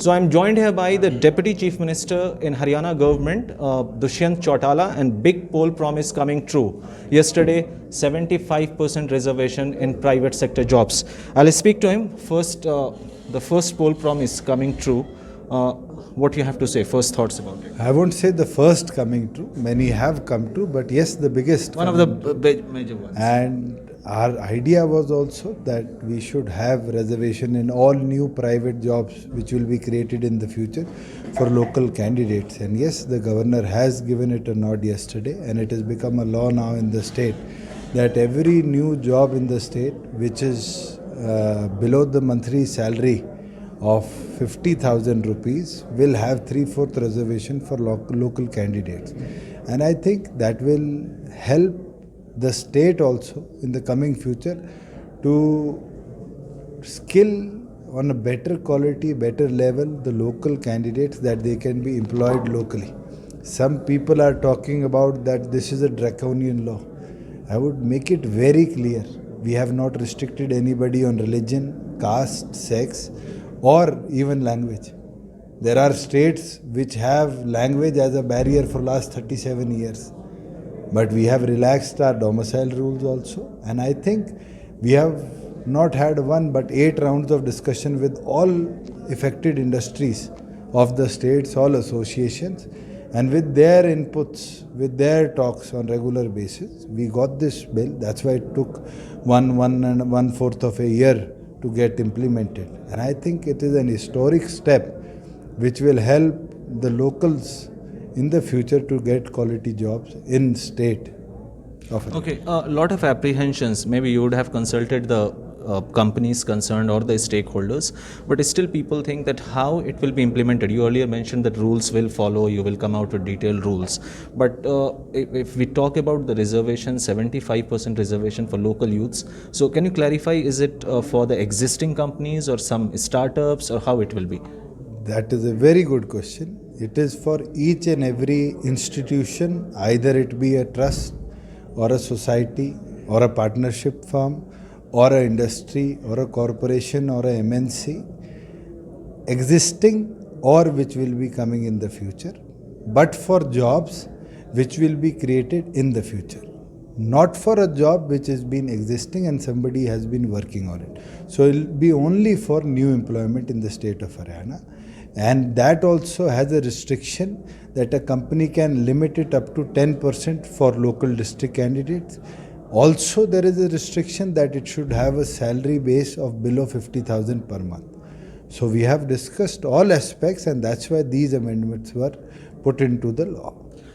So I'm joined here by the Deputy Chief Minister in Haryana government, Dushyant Chautala, and big poll promise coming true. Yesterday, 75% reservation in private sector jobs. I'll speak to him first. The first poll promise coming true. What you have to say? First thoughts about it. I won't say the first coming true. Many have come true, but yes, the biggest. One of the major ones. And our idea was also that we should have reservation in all new private jobs which will be created in the future for local candidates. And yes, the governor has given it a nod yesterday, and it has become a law now in the state that every new job in the state which is below the monthly salary of 50,000 rupees will have 3/4 reservation for local candidates. And I think that will help the state also in the coming future to skill on a better quality, better level the local candidates that they can be employed locally. Some people are talking about that this is a draconian law. I would make it very clear. We have not restricted anybody on religion, caste, sex, or even language. There are states which have language as a barrier for last 37 years. But we have relaxed our domicile rules also. And I think we have not had one but 8 rounds of discussion with all affected industries of the states, all associations. And with their inputs, with their talks on regular basis, we got this bill. That's why it took one-fourth of a year to get implemented. And I think it is an historic step which will help the locals in the future to get quality jobs in state. Okay, a lot of apprehensions. Maybe you would have consulted the companies concerned or the stakeholders, but still people think that how it will be implemented. You earlier mentioned that rules will follow, you will come out with detailed rules. But if we talk about the reservation, 75% reservation for local youths, so can you clarify, is it for the existing companies or some startups, or how it will be? That is a very good question. It is for each and every institution, either it be a trust or a society or a partnership firm or an industry or a corporation or a MNC, existing or which will be coming in the future, but for jobs which will be created in the future. Not for a job which has been existing and somebody has been working on it. So it will be only for new employment in the state of Haryana. And that also has a restriction that a company can limit it up to 10% for local district candidates. Also, there is a restriction that it should have a salary base of below 50,000 per month. So we have discussed all aspects, and that's why these amendments were put into the law.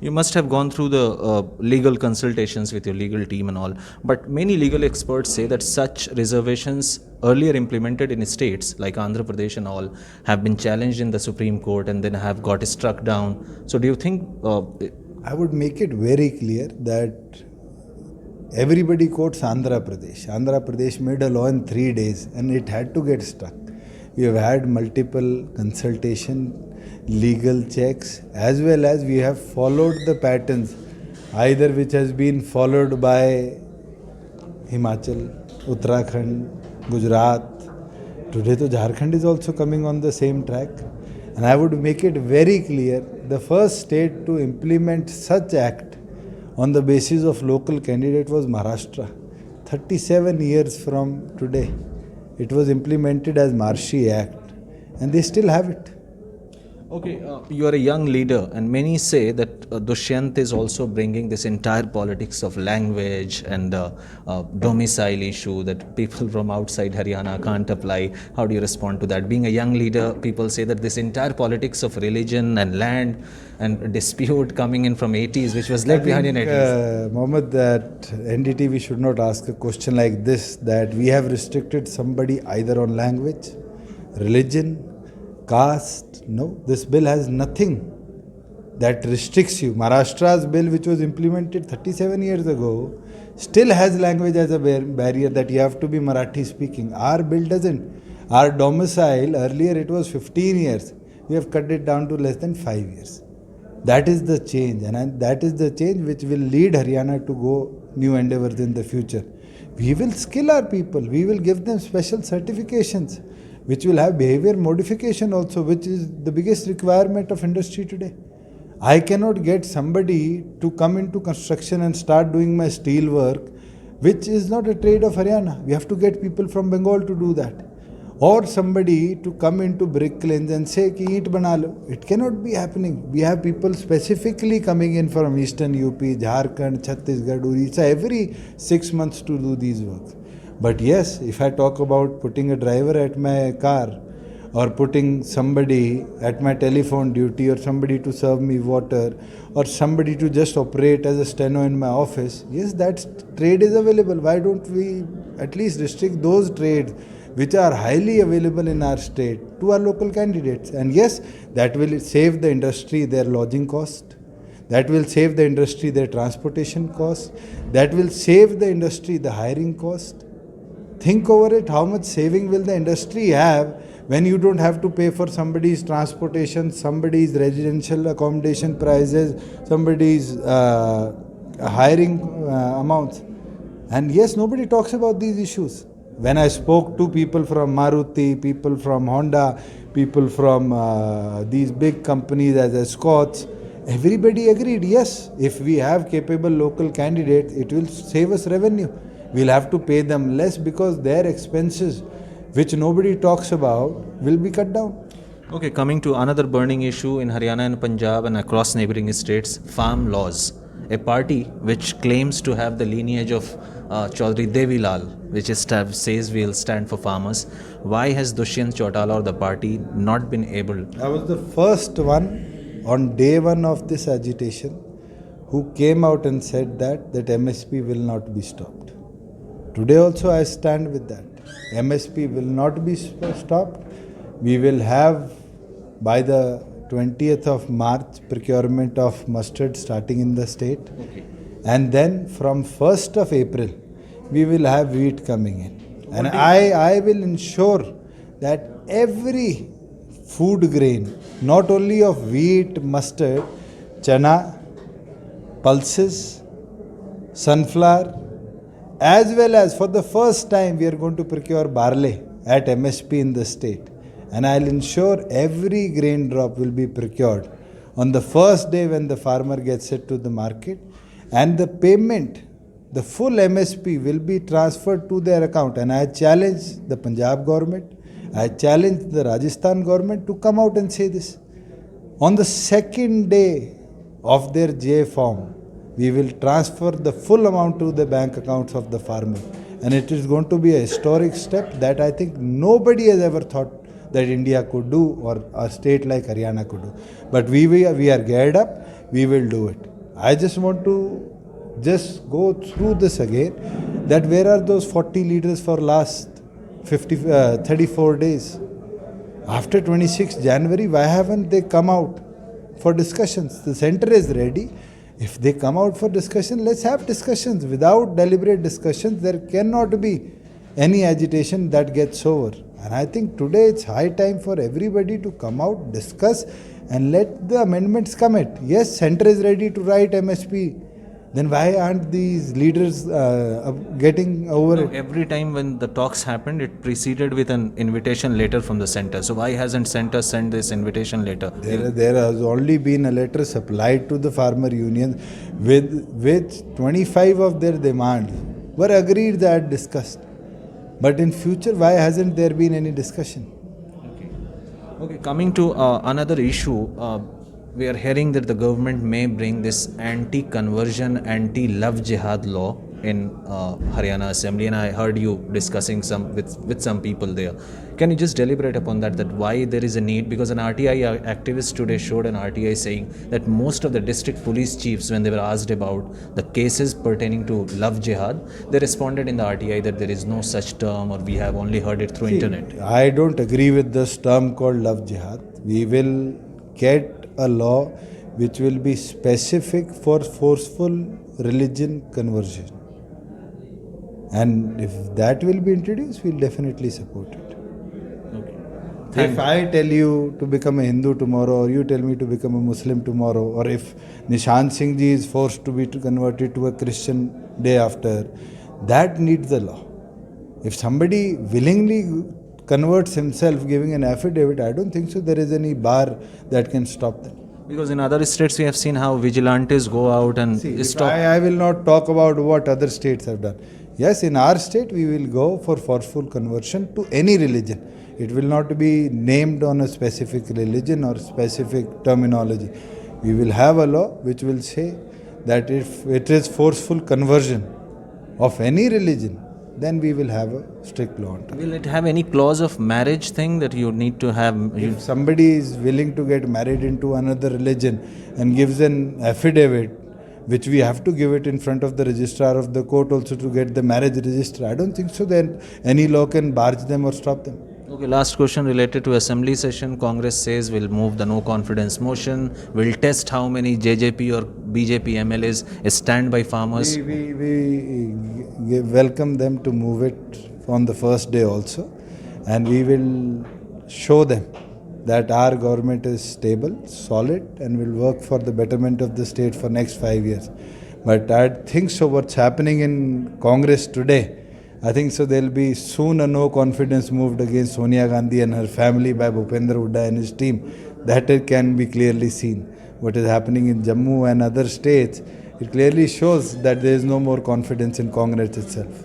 You must have gone through the legal consultations with your legal team and all, but many legal experts say that such reservations earlier implemented in states like Andhra Pradesh and all have been challenged in the Supreme Court and then have got struck down. So do you think... I would make it very clear that everybody quotes Andhra Pradesh. Andhra Pradesh made a law in 3 days and it had to get stuck. We have had multiple consultation, legal checks, as well as we have followed the patterns, either which has been followed by Himachal, Uttarakhand, Gujarat. Today, to Jharkhand is also coming on the same track. And I would make it very clear, the first state to implement such act on the basis of local candidate was Maharashtra. 37 years from today, it was implemented as Marshi Act, and they still have it. Okay, you are a young leader, and many say that Dushyant is also bringing this entire politics of language and domicile issue that people from outside Haryana can't apply. How do you respond to that? Being a young leader, people say that this entire politics of religion and land and dispute coming in from 80s, which was left behind in 80s. Mohammed, that NDT, we should not ask a question like this, that we have restricted somebody either on language, religion, caste. No, this bill has nothing that restricts you. Maharashtra's bill, which was implemented 37 years ago, still has language as a barrier that you have to be Marathi speaking. Our bill doesn't. Our domicile, earlier it was 15 years. We have cut it down to less than 5 years. That is the change, and that is the change which will lead Haryana to go new endeavors in the future. We will skill our people. We will give them special certifications. which will have behavior modification also, which is the biggest requirement of industry today. I cannot get somebody to come into construction and start doing my steel work, which is not a trade of Haryana. We have to get people from Bengal to do that. Or somebody to come into brick lanes and say ki eat bana lo. It cannot be happening. We have people specifically coming in from eastern UP, Jharkhand, Chhattisgarh, Orissa every 6 months to do these works. But yes, if I talk about putting a driver at my car or putting somebody at my telephone duty or somebody to serve me water or somebody to just operate as a steno in my office, yes, that trade is available. Why don't we at least restrict those trades which are highly available in our state to our local candidates? And yes, that will save the industry their lodging cost. That will save the industry their transportation cost. That will save the industry the hiring cost. Think over it, how much saving will the industry have when you don't have to pay for somebody's transportation, somebody's residential accommodation prices, somebody's hiring amounts. And yes, nobody talks about these issues. When I spoke to people from Maruti, people from Honda, people from these big companies as Escorts, everybody agreed, yes, if we have capable local candidates, it will save us revenue. We'll have to pay them less because their expenses, which nobody talks about, will be cut down. Okay, coming to another burning issue in Haryana and Punjab and across neighboring states, farm laws. A party which claims to have the lineage of Chaudhry Devilal, which says we'll stand for farmers. Why has Dushyant Chautala or the party not been able? I was the first one on day one of this agitation who came out and said that MSP will not be stopped. Today also I stand with that. MSP will not be stopped. We will have by the 20th of March procurement of mustard starting in the state. Okay. And then from 1st of April, we will have wheat coming in. And I will ensure that every food grain, not only of wheat, mustard, chana, pulses, sunflower, as well as for the first time we are going to procure barley at MSP in the state. And I'll ensure every grain drop will be procured on the first day when the farmer gets it to the market, and the payment, the full MSP will be transferred to their account. And I challenge the Punjab government, I challenge the Rajasthan government to come out and say this. On the second day of their J form, we will transfer the full amount to the bank accounts of the farmer. And it is going to be a historic step that I think nobody has ever thought that India could do or a state like Haryana could do. But we are geared up, we will do it. I just want to just go through this again, that where are those 40 leaders for last 34 days? After 26 January, why haven't they come out for discussions? The center is ready. If they come out for discussion, let's have discussions. Without deliberate discussions, there cannot be any agitation that gets over. And I think today it's high time for everybody to come out, discuss, and let the amendments commit. Yes, center is ready to write MSP. Then why aren't these leaders getting over it? Every time when the talks happened, it preceded with an invitation letter from the center. So why hasn't center sent this invitation letter? There has only been a letter supplied to the farmer unions with 25 of their demands were agreed that discussed. But in future, why hasn't there been any discussion? Okay, coming to another issue, we are hearing that the government may bring this anti-conversion, anti-love jihad law in Haryana Assembly, and I heard you discussing with some people there. Can you just deliberate upon that why there is a need? Because an RTI activist today showed an RTI saying that most of the district police chiefs, when they were asked about the cases pertaining to love jihad, they responded in the RTI that there is no such term, or we have only heard it through internet. I don't agree with this term called love jihad. We will get a law which will be specific for forceful religion conversion. And if that will be introduced, we'll definitely support it. If I tell you to become a Hindu tomorrow, or you tell me to become a Muslim tomorrow, or if Nishant Singh ji is forced to be converted to a Christian day after, that needs the law. If somebody willingly converts himself giving an affidavit, I don't think so there is any bar that can stop that. Because in other states we have seen how vigilantes go out and See, stop. I will not talk about what other states have done. Yes, in our state we will go for forceful conversion to any religion. It will not be named on a specific religion or specific terminology. We will have a law which will say that if it is forceful conversion of any religion, then we will have a strict law on it. Will it have any clause of marriage thing that you need to have? If somebody is willing to get married into another religion and gives an affidavit, which we have to give it in front of the registrar of the court also to get the marriage registered, I don't think so then any law can barge them or stop them. Okay, last question related to assembly session. Congress says we'll move the no confidence motion. We'll test how many JJP or BJP MLAs stand by farmers. We welcome them to move it on the first day also, and we will show them that our government is stable, solid, and will work for the betterment of the state for next 5 years. But I think so what's happening in Congress today, I think so there will be soon a no confidence moved against Sonia Gandhi and her family by Bhupendra Hooda and his team. That it can be clearly seen. What is happening in Jammu and other states, it clearly shows that there is no more confidence in Congress itself.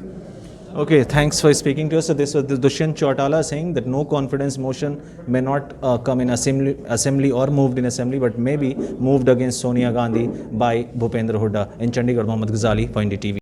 Okay, thanks for speaking to us. So this was Dushyant Chautala saying that no confidence motion may not come in assembly or moved in assembly, but may be moved against Sonia Gandhi by Bhupendra Hooda. In Chandigarh, Mohammad Ghazali, Point TV.